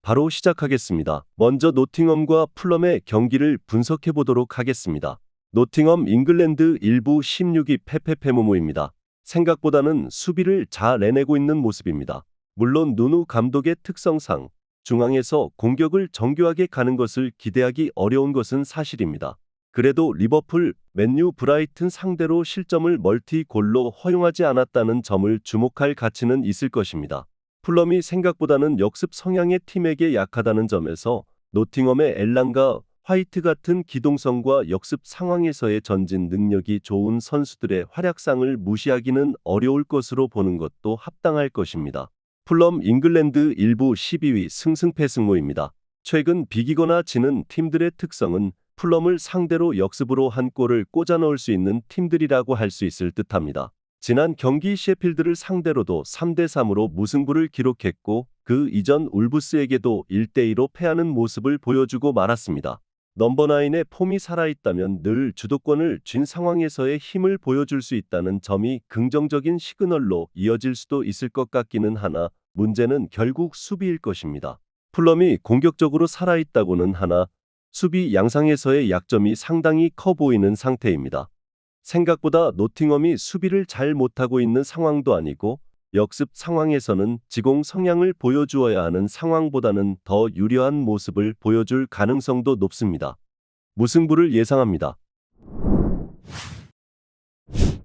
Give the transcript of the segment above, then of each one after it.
바로 시작하겠습니다. 먼저 노팅엄과 풀럼의 경기를 분석해 보도록 하겠습니다. 노팅엄 잉글랜드 1부 16위 페페페모모입니다. 생각보다는 수비를 잘 해내고 있는 모습입니다. 물론 누누 감독의 특성상 중앙에서 공격을 정교하게 가는 것을 기대하기 어려운 것은 사실입니다. 그래도 리버풀, 맨유, 브라이튼 상대로 실점을 멀티골로 허용하지 않았다는 점을 주목할 가치는 있을 것입니다. 풀럼이 생각보다는 역습 성향의 팀에게 약하다는 점에서 노팅엄의 엘랑과 화이트 같은 기동성과 역습 상황에서의 전진 능력이 좋은 선수들의 활약상을 무시하기는 어려울 것으로 보는 것도 합당할 것입니다. 풀럼 잉글랜드 1부 12위 승승패승모입니다. 최근 비기거나 지는 팀들의 특성은 풀럼을 상대로 역습으로 한 골을 꽂아 넣을 수 있는 팀들이라고 할 수 있을 듯합니다. 지난 경기 셰필드를 상대로도 3대3으로 무승부를 기록했고 그 이전 울브스에게도 1대2로 패하는 모습을 보여주고 말았습니다. 넘버9의 폼이 살아있다면 늘 주도권을 쥔 상황에서의 힘을 보여줄 수 있다는 점이 긍정적인 시그널로 이어질 수도 있을 것 같기는 하나 문제는 결국 수비일 것입니다. 풀럼이 공격적으로 살아있다고는 하나 수비 양상에서의 약점이 상당히 커 보이는 상태입니다. 생각보다 노팅엄이 수비를 잘 못하고 있는 상황도 아니고 역습 상황에서는 지공 성향을 보여주어야 하는 상황보다는 더 유리한 모습을 보여줄 가능성도 높습니다. 무승부를 예상합니다.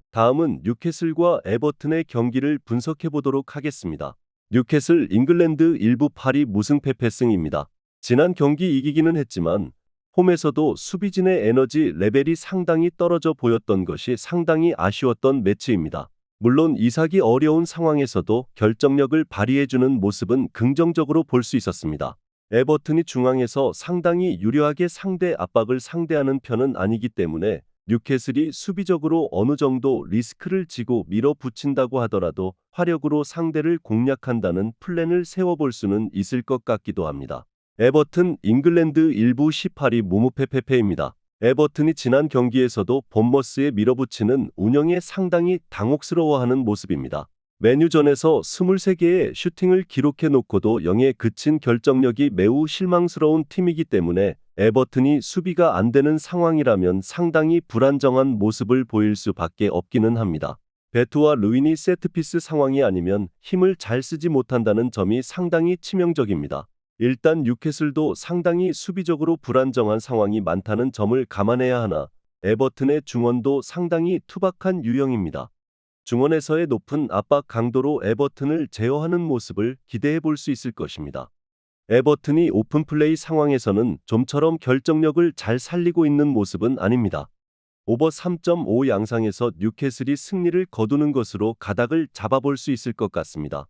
다음은 뉴캐슬과 에버튼의 경기를 분석해 보도록 하겠습니다. 뉴캐슬 잉글랜드 1부 8위 무승패패승입니다. 지난 경기 이기기는 했지만 홈에서도 수비진의 에너지 레벨이 상당히 떨어져 보였던 것이 상당히 아쉬웠던 매치입니다. 물론 이삭이 어려운 상황에서도 결정력을 발휘해주는 모습은 긍정적으로 볼 수 있었습니다. 에버튼이 중앙에서 상당히 유려하게 상대 압박을 상대하는 편은 아니기 때문에 뉴캐슬이 수비적으로 어느 정도 리스크를 지고 밀어붙인다고 하더라도 화력으로 상대를 공략한다는 플랜을 세워볼 수는 있을 것 같기도 합니다. 에버튼 잉글랜드 1부 18위 무무패패패입니다. 에버튼이 지난 경기에서도 본머스에 밀어붙이는 운영에 상당히 당혹스러워하는 모습입니다. 메뉴전에서 23개의 슈팅을 기록해 놓고도 0에 그친 결정력이 매우 실망스러운 팀이기 때문에 에버튼이 수비가 안 되는 상황이라면 상당히 불안정한 모습을 보일 수밖에 없기는 합니다. 베투와 루인이 세트피스 상황이 아니면 힘을 잘 쓰지 못한다는 점이 상당히 치명적입니다. 일단 뉴캐슬도 상당히 수비적으로 불안정한 상황이 많다는 점을 감안해야 하나 에버튼의 중원도 상당히 투박한 유형입니다. 중원에서의 높은 압박 강도로 에버튼을 제어하는 모습을 기대해 볼 수 있을 것입니다. 에버튼이 오픈플레이 상황에서는 좀처럼 결정력을 잘 살리고 있는 모습은 아닙니다. 오버 3.5 양상에서 뉴캐슬이 승리를 거두는 것으로 가닥을 잡아볼 수 있을 것 같습니다.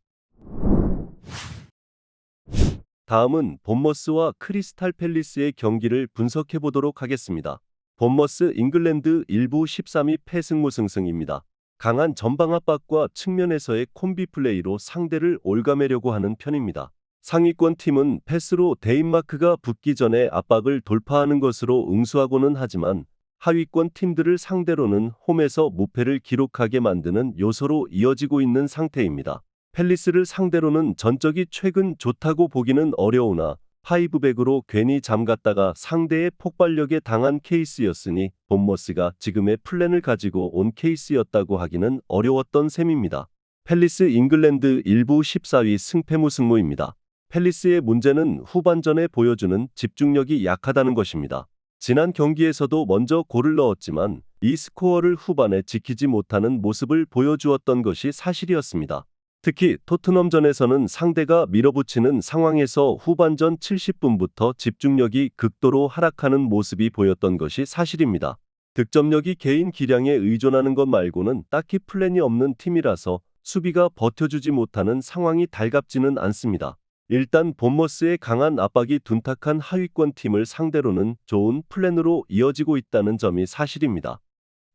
다음은 본머스와 크리스탈 팰리스의 경기를 분석해 보도록 하겠습니다. 본머스 잉글랜드 1부 13위 패승무승승입니다. 강한 전방 압박과 측면에서의 콤비 플레이로 상대를 올가매려고 하는 편입니다. 상위권 팀은 패스로 데인마크가 붙기 전에 압박을 돌파하는 것으로 응수하고는 하지만 하위권 팀들을 상대로는 홈에서 무패를 기록하게 만드는 요소로 이어지고 있는 상태입니다. 팰리스를 상대로는 전적이 최근 좋다고 보기는 어려우나 파이브백으로 괜히 잠갔다가 상대의 폭발력에 당한 케이스였으니 본머스가 지금의 플랜을 가지고 온 케이스였다고 하기는 어려웠던 셈입니다. 팰리스 잉글랜드 1부 14위 승패무승무입니다. 팰리스의 문제는 후반전에 보여주는 집중력이 약하다는 것입니다. 지난 경기에서도 먼저 골을 넣었지만 이 스코어를 후반에 지키지 못하는 모습을 보여주었던 것이 사실이었습니다. 특히 토트넘전에서는 상대가 밀어붙이는 상황에서 후반전 70분부터 집중력이 극도로 하락하는 모습이 보였던 것이 사실입니다. 득점력이 개인 기량에 의존하는 것 말고는 딱히 플랜이 없는 팀이라서 수비가 버텨주지 못하는 상황이 달갑지는 않습니다. 일단 본머스의 강한 압박이 둔탁한 하위권 팀을 상대로는 좋은 플랜으로 이어지고 있다는 점이 사실입니다.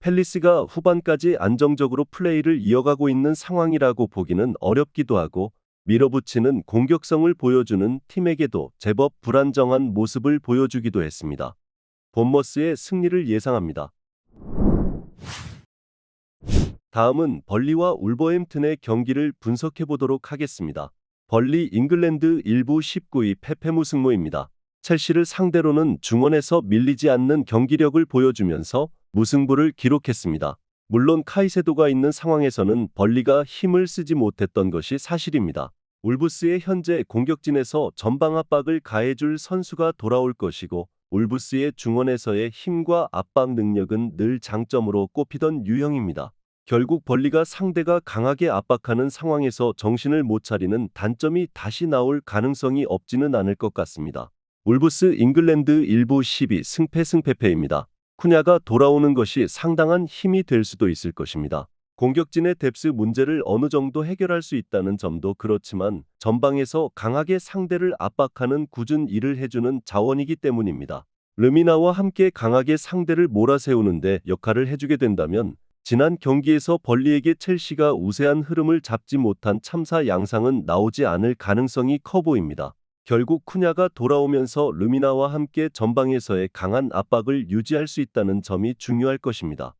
팰리스가 후반까지 안정적으로 플레이를 이어가고 있는 상황이라고 보기는 어렵기도 하고 밀어붙이는 공격성을 보여주는 팀에게도 제법 불안정한 모습을 보여주기도 했습니다. 본머스의 승리를 예상합니다. 다음은 벌리와 울버햄튼의 경기를 분석해 보도록 하겠습니다. 벌리 잉글랜드 1부 19위 패패 무승부입니다. 첼시를 상대로는 중원에서 밀리지 않는 경기력을 보여주면서 무승부를 기록했습니다. 물론 카이세도가 있는 상황에서는 벌리가 힘을 쓰지 못했던 것이 사실입니다. 울브스의 현재 공격진에서 전방 압박을 가해줄 선수가 돌아올 것이고 울브스의 중원에서의 힘과 압박 능력은 늘 장점으로 꼽히던 유형입니다. 결국 벌리가 상대가 강하게 압박하는 상황에서 정신을 못 차리는 단점이 다시 나올 가능성이 없지는 않을 것 같습니다. 울브스 잉글랜드 1부 12 승패입니다. 쿠냐가 돌아오는 것이 상당한 힘이 될 수도 있을 것입니다. 공격진의 뎁스 문제를 어느 정도 해결할 수 있다는 점도 그렇지만 전방에서 강하게 상대를 압박하는 굳은 일을 해주는 자원이기 때문입니다. 르미나와 함께 강하게 상대를 몰아세우는데 역할을 해주게 된다면 지난 경기에서 벌리에게 첼시가 우세한 흐름을 잡지 못한 참사 양상은 나오지 않을 가능성이 커 보입니다. 결국 쿠냐가 돌아오면서 르미나와 함께 전방에서의 강한 압박을 유지할 수 있다는 점이 중요할 것입니다.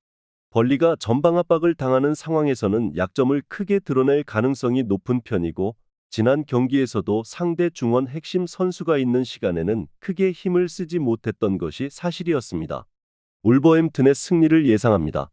벌리가 전방 압박을 당하는 상황에서는 약점을 크게 드러낼 가능성이 높은 편이고 지난 경기에서도 상대 중원 핵심 선수가 있는 시간에는 크게 힘을 쓰지 못했던 것이 사실이었습니다. 울버햄튼의 승리를 예상합니다.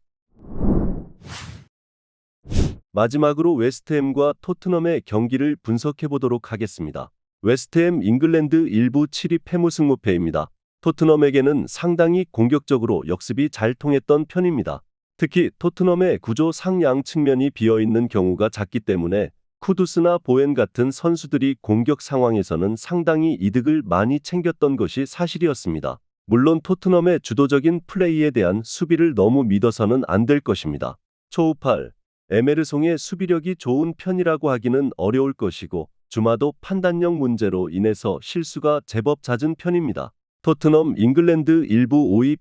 마지막으로 웨스트햄과 토트넘의 경기를 분석해 보도록 하겠습니다. 웨스트햄 잉글랜드 1부 7위 패무승무패입니다. 토트넘에게는 상당히 공격적으로 역습이 잘 통했던 편입니다. 특히 토트넘의 구조 상양 측면이 비어있는 경우가 작기 때문에 쿠두스나 보엔 같은 선수들이 공격 상황에서는 상당히 이득을 많이 챙겼던 것이 사실이었습니다. 물론 토트넘의 주도적인 플레이에 대한 수비를 너무 믿어서는 안 될 것입니다. 초우팔, 에메르송의 수비력이 좋은 편이라고 하기는 어려울 것이고 주마도 판단력 문제로 인해서 실수가 제법 잦은 편입니다. 토트넘 잉글랜드 1부 5위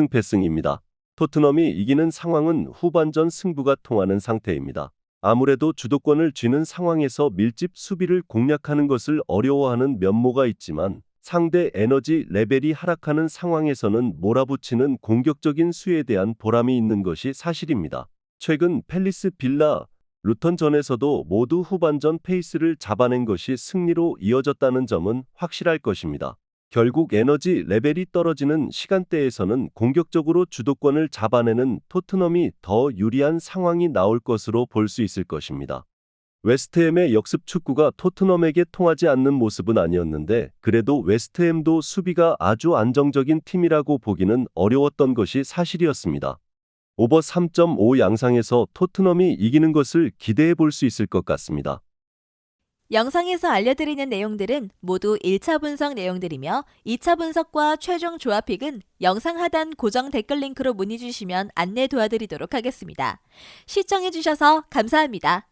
패승입니다. 토트넘이 이기는 상황은 후반전 승부가 통하는 상태입니다. 아무래도 주도권을 쥐는 상황에서 밀집 수비를 공략하는 것을 어려워하는 면모가 있지만 상대 에너지 레벨이 하락하는 상황에서는 몰아붙이는 공격적인 수에 대한 보람이 있는 것이 사실입니다. 최근 팰리스 빌라, 루턴전에서도 모두 후반전 페이스를 잡아낸 것이 승리로 이어졌다는 점은 확실할 것입니다. 결국 에너지 레벨이 떨어지는 시간대에서는 공격적으로 주도권을 잡아내는 토트넘이 더 유리한 상황이 나올 것으로 볼 수 있을 것입니다. 웨스트햄의 역습 축구가 토트넘에게 통하지 않는 모습은 아니었는데 그래도 웨스트햄도 수비가 아주 안정적인 팀이라고 보기는 어려웠던 것이 사실이었습니다. 오버 3.5 양상에서 토트넘이 이기는 것을 기대해 볼 수 있을 것 같습니다. 영상에서 알려드리는 내용들은 모두 1차 분석 내용들이며 2차 분석과 최종 조합픽은 영상 하단 고정 댓글 링크로 문의 주시면 안내 도와드리도록 하겠습니다. 시청해주셔서 감사합니다.